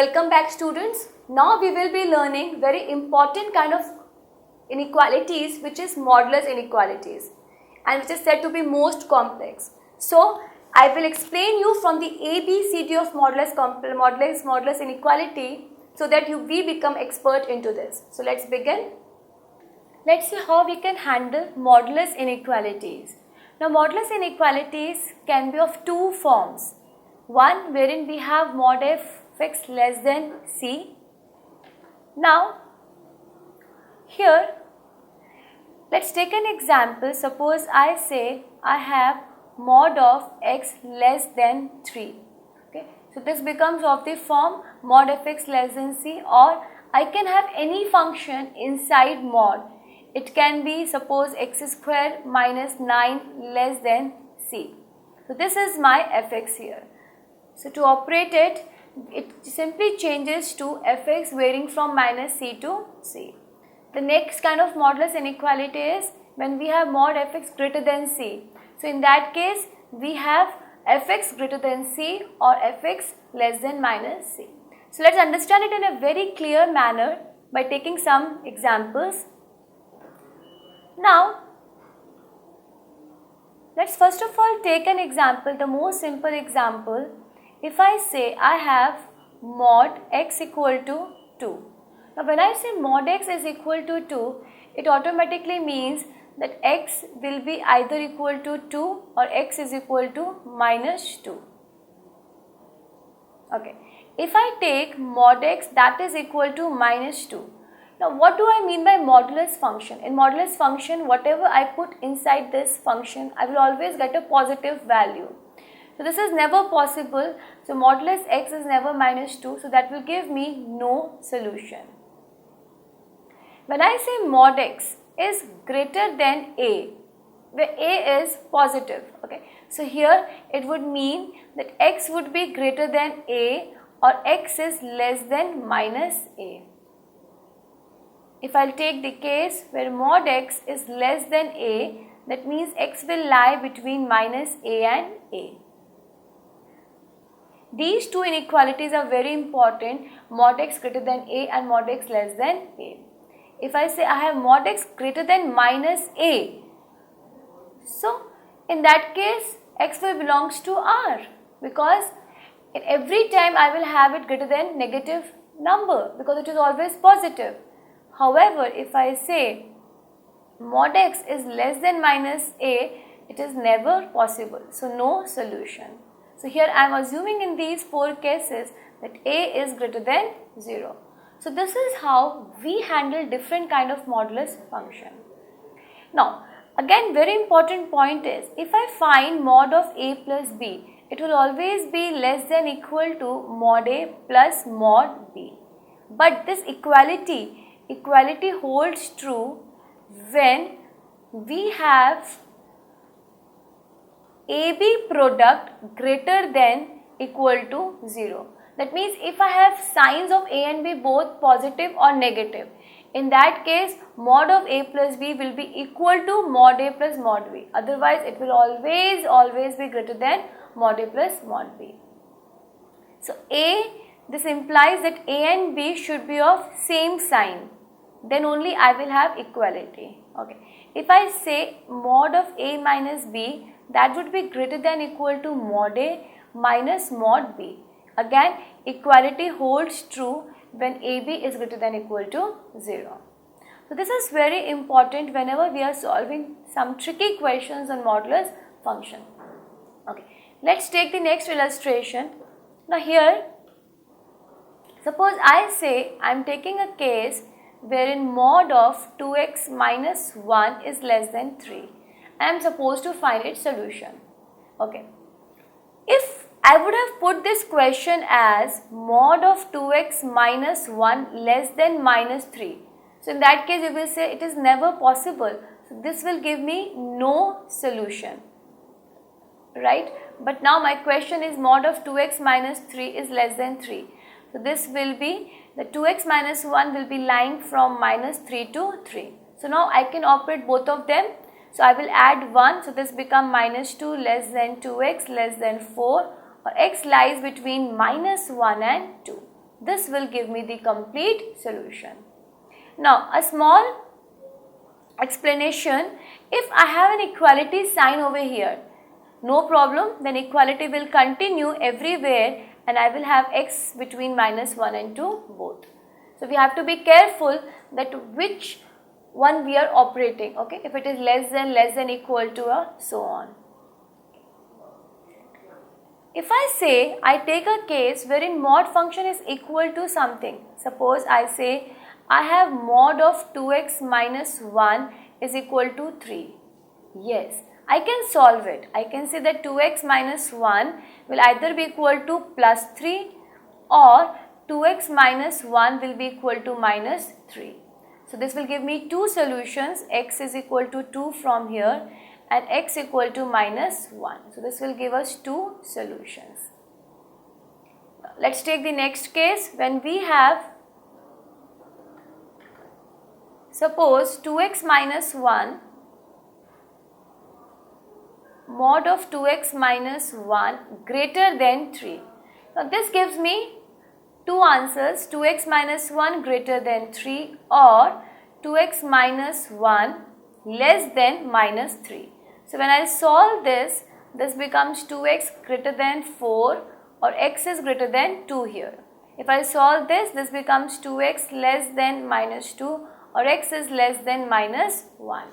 Welcome back, students. Now we will be learning very important kind of inequalities, which is modulus inequalities, and which is said to be most complex. So I will explain you from the ABCD of modulus inequality, so that we become expert into this. So let's begin. Let's see how we can handle modulus inequalities. Now modulus inequalities can be of two forms. One wherein we have mod fx less than c. Now here let's take an example. Suppose I say I have mod of x less than 3. Okay, so this becomes of the form mod fx less than c, or I can have any function inside mod. It can be, suppose, x square minus 9 less than c. So this is my fx here. So to operate it, it simply changes to fx varying from minus c to c. The next kind of modulus inequality is when we have mod fx greater than c. So in that case, we have fx greater than c or fx less than minus c. So let's understand it in a very clear manner by taking some examples. Now, let's first of all take an example, the most simple example. If I say I have mod x equal to 2. Now when I say mod x is equal to 2, it automatically means that x will be either equal to 2 or x is equal to minus 2. Okay. If I take mod x that is equal to minus 2. Now what do I mean by modulus function? In modulus function, whatever I put inside this function, I will always get a positive value. So this is never possible. So modulus x is never minus 2. So that will give me no solution. When I say mod x is greater than a, where a is positive. Okay. So here it would mean that x would be greater than a or x is less than minus a. If I will take the case where mod x is less than a, that means x will lie between minus a and a. These two inequalities are very important, mod x greater than a and mod x less than a. If I say I have mod x greater than minus a, so in that case x will belongs to R, because in every time I will have it greater than negative number because it is always positive. However, if I say mod x is less than minus a, it is never possible. So no solution. So here I am assuming in these four cases that a is greater than 0. So this is how we handle different kind of modulus function. Now again, very important point is, if I find mod of a plus b, it will always be less than equal to mod a plus mod b. But this equality holds true when we have AB product greater than equal to 0. That means if I have signs of A and B both positive or negative, in that case mod of A plus B will be equal to mod A plus mod B. Otherwise it will always be greater than mod A plus mod B. So this implies that A and B should be of same sign. Then only I will have equality. Okay. If I say mod of A minus B, that would be greater than equal to mod A minus mod B. Again, equality holds true when AB is greater than equal to 0. So this is very important whenever we are solving some tricky questions on modulus function. Okay. Let's take the next illustration. Now here, suppose I say I am taking a case wherein mod of 2x minus 1 is less than 3. I am supposed to find its solution. Okay. If I would have put this question as mod of 2x minus 1 less than minus 3. So in that case you will say it is never possible. So this will give me no solution. Right. But now my question is mod of 2x minus 3 is less than 3. So this will be, the 2x minus 1 will be lying from minus 3 to 3. So now I can operate both of them. So I will add 1. So this become minus 2 less than 2x less than 4, or x lies between minus 1 and 2. This will give me the complete solution. Now, a small explanation, if I have an equality sign over here, no problem, then equality will continue everywhere and I will have x between minus 1 and 2 both. So, we have to be careful that which one we are operating, okay, if it is less than, equal to, so on. If I say I take a case wherein mod function is equal to something, suppose I say I have mod of 2x minus 1 is equal to 3. Yes, I can solve it. I can say that 2x minus 1 will either be equal to plus 3 or 2x minus 1 will be equal to minus 3. So, this will give me two solutions, x is equal to 2 from here and x equal to minus 1. So, this will give us two solutions. Let's take the next case when we have, suppose 2x minus 1 mod of 2x minus 1 greater than 3. Now, this gives me two answers, 2x minus 1 greater than 3 or 2x minus 1 less than minus 3. So, when I solve this, this becomes 2x greater than 4 or x is greater than 2 here. If I solve this, this becomes 2x less than minus 2 or x is less than minus 1.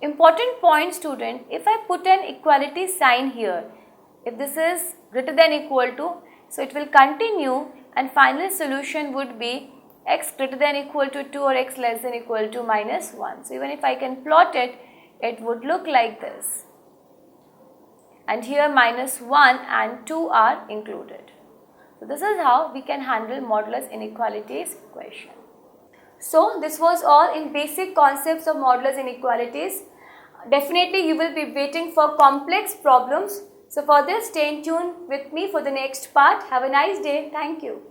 Important point, student, if I put an equality sign here, if this is greater than equal to, so it will continue and final solution would be x greater than equal to 2 or x less than equal to minus 1. So, even if I can plot it, it would look like this. And here minus 1 and 2 are included. So, this is how we can handle modulus inequalities question. So, this was all in basic concepts of modulus inequalities. Definitely you will be waiting for complex problems. So, for this, stay tuned with me for the next part. Have a nice day. Thank you.